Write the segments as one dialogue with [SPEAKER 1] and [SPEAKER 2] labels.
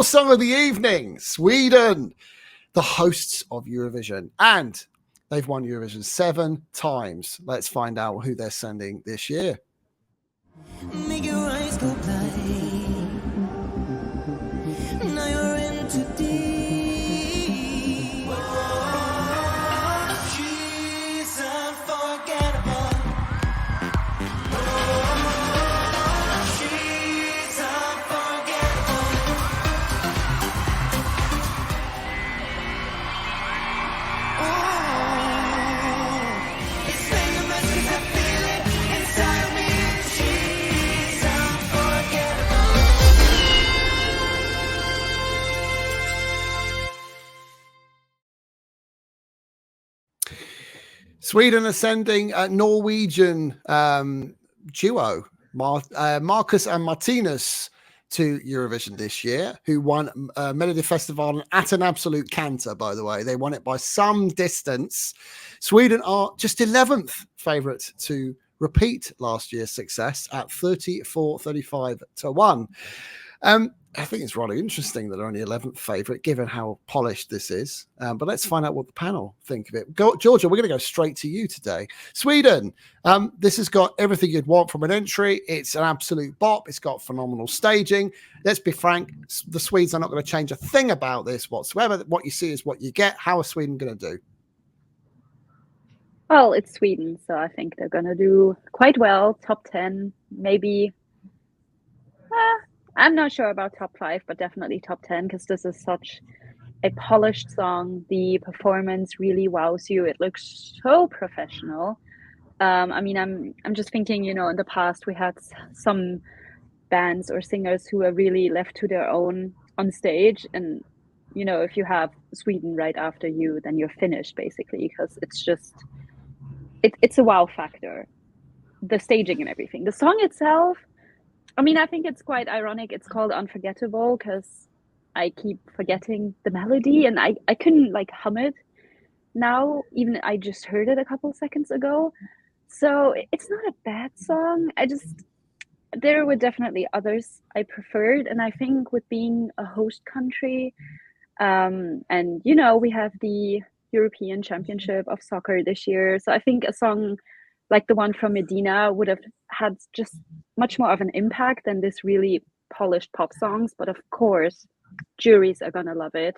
[SPEAKER 1] final song of the evening, Sweden, the hosts of Eurovision, and they've won Eurovision 7 times. Let's find out who they're sending this year.
[SPEAKER 2] Make your eyes go blind. Now you're in too deep. She's unforgettable. She's unforgettable. It's venomous 'cause I feel it inside of me. She's unforgettable.
[SPEAKER 1] Sweden are sending a Norwegian duo, Marcus and Martinus, to Eurovision this year, who won Melodifestivalen at an absolute canter, by the way. They won it by some distance. Sweden are just 11th favourite to repeat last year's success at 34-35-1. I think it's rather interesting that they're only 11th favourite, given how polished this is. But let's find out what the panel think of it. Georgia, we're going to go straight to you today. Sweden, this has got everything you'd want from an entry. It's an absolute bop. It's got phenomenal staging. Let's be frank, the Swedes are not going to change a thing about this whatsoever. What you see is what you get. How are Sweden going to do?
[SPEAKER 3] Well, it's Sweden, so I think they're going to do quite well. Top 10, maybe. I'm not sure about top 5, but definitely top 10, because this is such a polished song. The performance really wows you. It looks so professional. I mean, I'm just thinking, you know, in the past we had some bands or singers who are really left to their own on stage, and you know, if you have Sweden right after you, then you're finished basically, because it's just it's a wow factor. The staging and everything. The song itself, I mean, I think it's quite ironic. It's called Unforgettable because I keep forgetting the melody, and I couldn't like hum it now, even I just heard it a couple seconds ago. So it's not a bad song. There were definitely others I preferred, and I think with being a host country, and you know, we have the European Championship of Soccer this year, so I think a song like the one from Medina would have had just much more of an impact than this really polished pop songs. But of course, juries are gonna love it,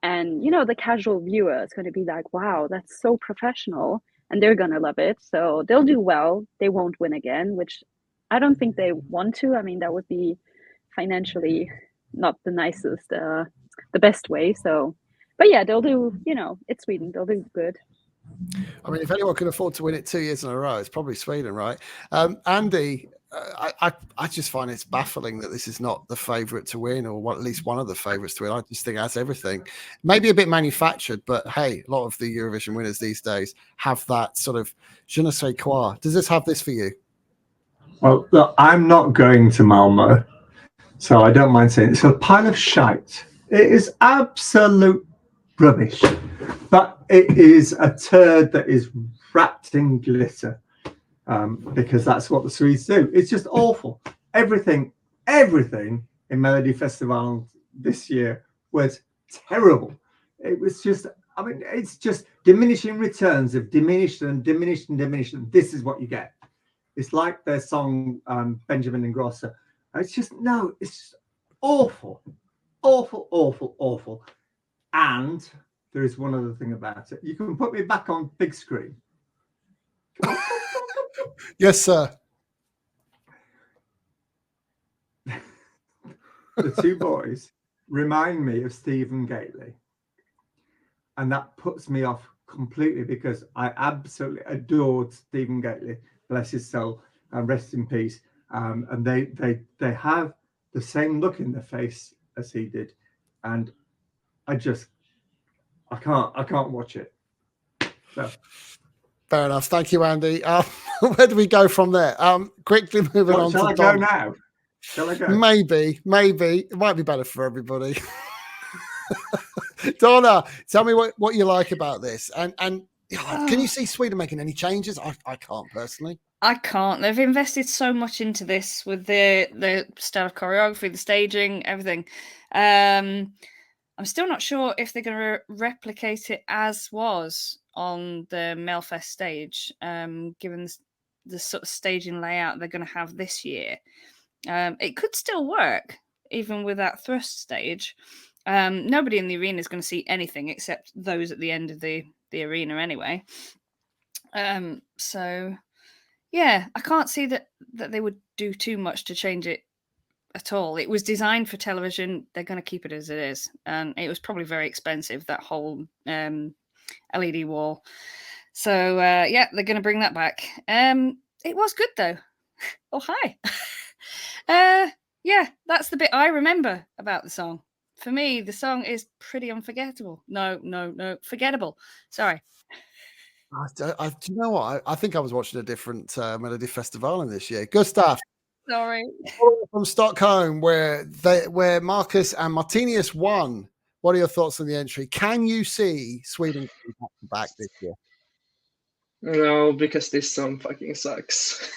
[SPEAKER 3] and you know, the casual viewer is gonna be like, wow, that's so professional, and they're gonna love it. So they'll do well. They won't win again, which I don't think they want to. I mean, that would be financially not the nicest, the best way. So, but yeah, they'll do, you know, it's Sweden, they'll do good.
[SPEAKER 1] I mean, if anyone can afford to win it 2 years in a row, it's probably Sweden, right? Andy, I just find it's baffling that this is not the favourite to win, or at least one of the favourites to win. I just think that's everything. Maybe a bit manufactured, but hey, a lot of the Eurovision winners these days have that sort of je ne sais quoi. Does this have this for you?
[SPEAKER 4] Well, look, I'm not going to Malmö, so I don't mind saying it's a pile of shite. It is absolute rubbish, but it is a turd that is wrapped in glitter, because that's what the Swedes do. It's just awful. Everything in Melodifestivalen this year was terrible. It was just, I mean, it's just diminishing returns of diminished and diminished and diminished, and this is what you get. It's like their song Benjamin and Grosser. It's just, no, it's just awful, awful, awful, awful. And there is one other thing about it. You can put me back on big screen.
[SPEAKER 1] Yes, sir.
[SPEAKER 4] The two boys remind me of Stephen Gately. And that puts me off completely, because I absolutely adored Stephen Gately. Bless his soul, and rest in peace. And they have the same look in their face as he did, and I can't watch it. So.
[SPEAKER 1] Fair enough. Thank you, Andy. Where do we go from there? Quickly moving on to Dom.
[SPEAKER 4] Shall I go now? Shall I go?
[SPEAKER 1] Maybe. It might be better for everybody. Donna, tell me what you like about this, and can you see Sweden making any changes? I can't personally.
[SPEAKER 5] I can't. They've invested so much into this with the style of choreography, the staging, everything. I'm still not sure if they're going to replicate it as was on the Melfest stage, given the sort of staging layout they're going to have this year. It could still work, even with that thrust stage. Nobody in the arena is going to see anything except those at the end of the arena anyway. So... yeah, I can't see that they would do too much to change it at all. It was designed for television. They're going to keep it as it is. And it was probably very expensive, that whole LED wall. So, yeah, they're going to bring that back. It was good, though. Oh, hi. Yeah, that's the bit I remember about the song. For me, the song is pretty unforgettable. No, forgettable. Sorry.
[SPEAKER 1] Do you know what? I think I was watching a different Melody Festival this year. Good stuff.
[SPEAKER 5] Sorry.
[SPEAKER 1] From Stockholm, where Marcus and Martinus won. What are your thoughts on the entry? Can you see Sweden back this year?
[SPEAKER 6] No, because this song fucking sucks.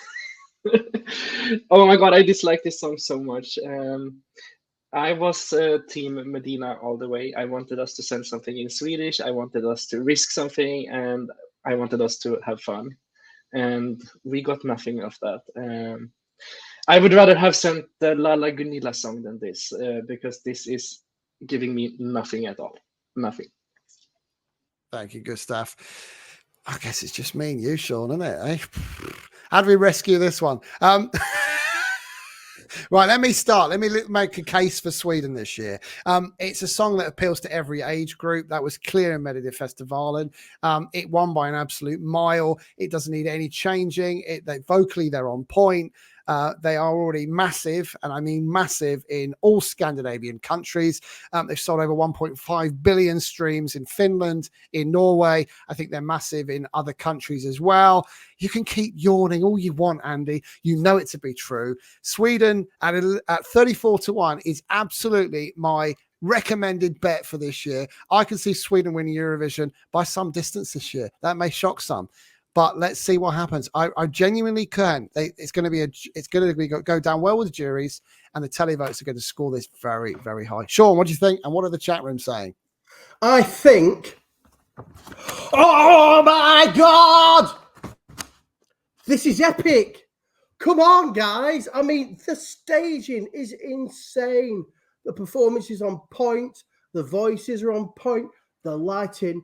[SPEAKER 6] Oh my god, I dislike this song so much. I was team Medina all the way. I wanted us to send something in Swedish. I wanted us to risk something, and I wanted us to have fun. And we got nothing of that. I would rather have sent the Lala Gunilla song than this, because this is giving me nothing at all. Nothing.
[SPEAKER 1] Thank you, good stuff. I guess it's just me and you, Sean, isn't it? Eh? How do we rescue this one? Right, let me start. Let me make a case for Sweden this year. It's a song that appeals to every age group. That was clear in Melodifestivalen. It won by an absolute mile. It doesn't need any changing. Vocally, they're on point. They are already massive, and I mean massive, in all Scandinavian countries. They've sold over 1.5 billion streams in Finland, in Norway. I think they're massive in other countries as well. You can keep yawning all you want, Andy. You know it to be true. Sweden at 34-1 is absolutely my recommended bet for this year. I can see Sweden winning Eurovision by some distance this year. That may shock some. But let's see what happens. I genuinely can. It's going to go down well with the juries, and the televotes are going to score this very, very high. Sean, what do you think? And what are the chat rooms saying?
[SPEAKER 7] I think. Oh my God! This is epic. Come on, guys. I mean, the staging is insane. The performance is on point. The voices are on point. The lighting,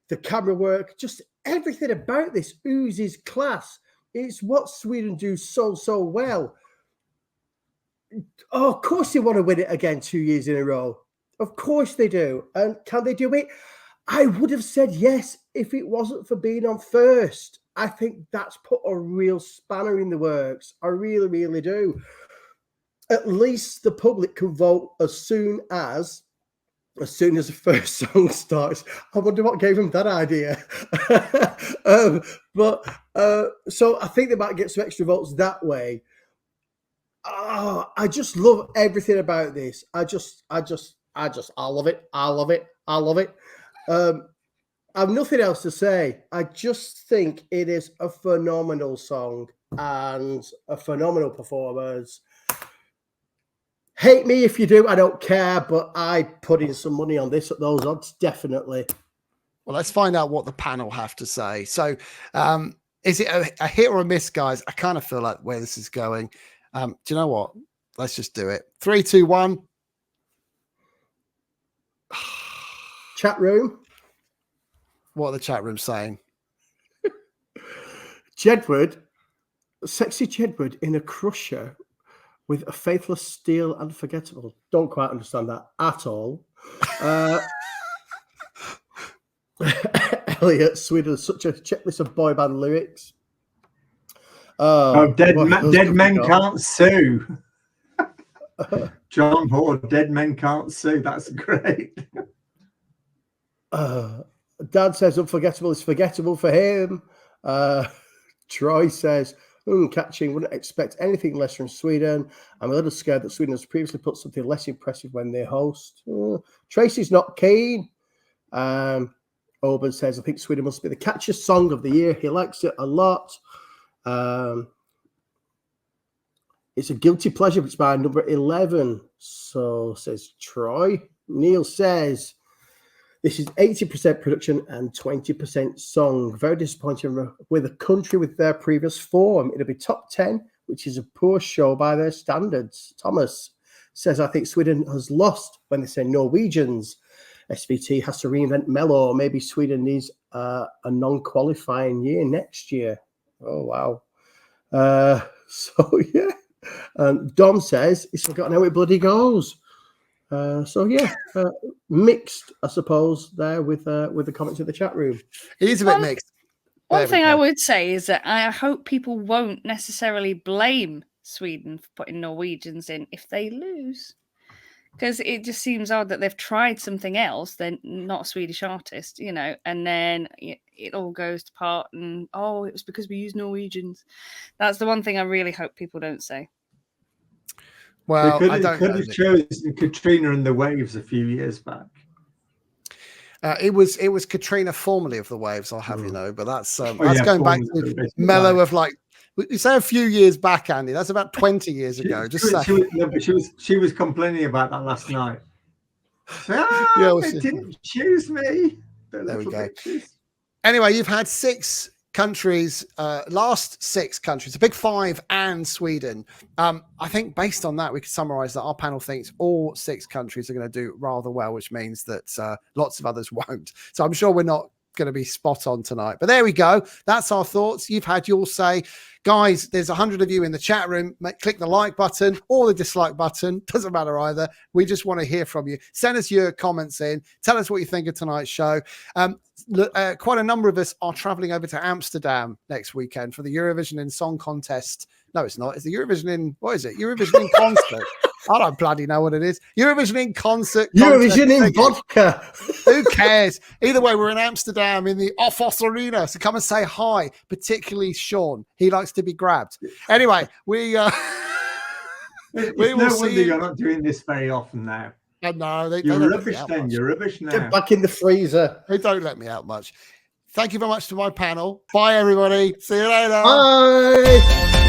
[SPEAKER 7] the camera work, just everything about this oozes class. It's what Sweden do so well. Oh, of course they want to win it again 2 years in a row. Of course they do. And can they do it? I would have said yes if it wasn't for being on first. I think that's put a real spanner in the works. I really, really do. At least the public can vote as soon as the first song starts. I wonder what gave them that idea. So I think they might get some extra votes that way. Oh, I just love everything about this. I love it. I love it. I love it. I have nothing else to say. I just think it is a phenomenal song and a phenomenal performance. Hate me if you do, I don't care, but I put in some money on this at those odds, definitely.
[SPEAKER 1] Well, let's find out what the panel have to say. So, is it a hit or a miss, guys? I kind of feel like where this is going. Do you know what? Let's just do it. 3, 2, 1.
[SPEAKER 7] Chat room.
[SPEAKER 1] What are the chat rooms saying?
[SPEAKER 7] Jedward, sexy Jedward in a crusher with a faithless steel unforgettable. Don't quite understand that at all. Elliot, Sweden is such a checklist of boy band lyrics.
[SPEAKER 4] Dead men can't sue. John Moore, dead men can't sue. That's great.
[SPEAKER 7] Dad says unforgettable is forgettable for him. Troy says, catching, wouldn't expect anything less from Sweden. I'm a little scared that Sweden has previously put something less impressive when they host. Tracy's not keen. Oban says, I think Sweden must be the catchiest song of the year. He likes it a lot. It's a guilty pleasure. It's by number 11. So says Troy. Neil says this is 80% production and 20% song. Very disappointing with a country with their previous form. It'll be top 10, which is a poor show by their standards. Thomas says, I think Sweden has lost when they say Norwegians. SVT has to reinvent mellow. Maybe Sweden needs a non-qualifying year next year. Oh, wow. So, yeah. And Dom says he's forgotten how it bloody goes. So yeah, mixed, I suppose, there with the comments in the chat room.
[SPEAKER 1] It is a bit mixed.
[SPEAKER 5] One thing I would say is that I hope people won't necessarily blame Sweden for putting Norwegians in if they lose, because it just seems odd that they've tried something else. They're not a Swedish artist, you know, and then it all goes to pot. And it was because we use Norwegians. That's the one thing I really hope people don't say.
[SPEAKER 1] Well,
[SPEAKER 4] they
[SPEAKER 1] I don't
[SPEAKER 4] could
[SPEAKER 1] know.
[SPEAKER 4] have chosen Katrina and the Waves a few years back.
[SPEAKER 1] It was Katrina, formerly of the Waves, I'll have you know, but that's going back to mellow of like, you say a few years back, Andy. That's about 20 years ago.
[SPEAKER 4] She was complaining about that last night. They didn't choose me.
[SPEAKER 1] There we go. Anyway, you've had 6 countries, last 6 countries, a big 5 and Sweden. I think based on that, we could summarize that our panel thinks all 6 countries are going to do rather well, which means that lots of others won't. So I'm sure we're not going to be spot on tonight, but there we go. That's our thoughts. You've had your say. Guys, there's 100 of you in the chat room. Click the like button or the dislike button. Doesn't matter either. We just want to hear from you. Send us your comments in. Tell us what you think of tonight's show. Quite a number of us are traveling over to Amsterdam next weekend for the Eurovision Song Contest. No, it's not. It's the Eurovision in, what is it? Eurovision in concert. I don't bloody know what it is. Eurovision in concert.
[SPEAKER 7] Eurovision in vodka.
[SPEAKER 1] Who cares? Either way, we're in Amsterdam in the Offos Arena. So come and say hi, particularly Sean. He likes to be grabbed. Anyway, we will
[SPEAKER 4] no
[SPEAKER 1] see
[SPEAKER 4] wonder
[SPEAKER 1] you.
[SPEAKER 4] You're not doing this very often now.
[SPEAKER 1] No,
[SPEAKER 4] You're rubbish then. You're rubbish now.
[SPEAKER 7] Get back in the freezer.
[SPEAKER 1] They don't let me out much. Thank you very much to my panel. Bye, everybody. See you later.
[SPEAKER 7] Bye.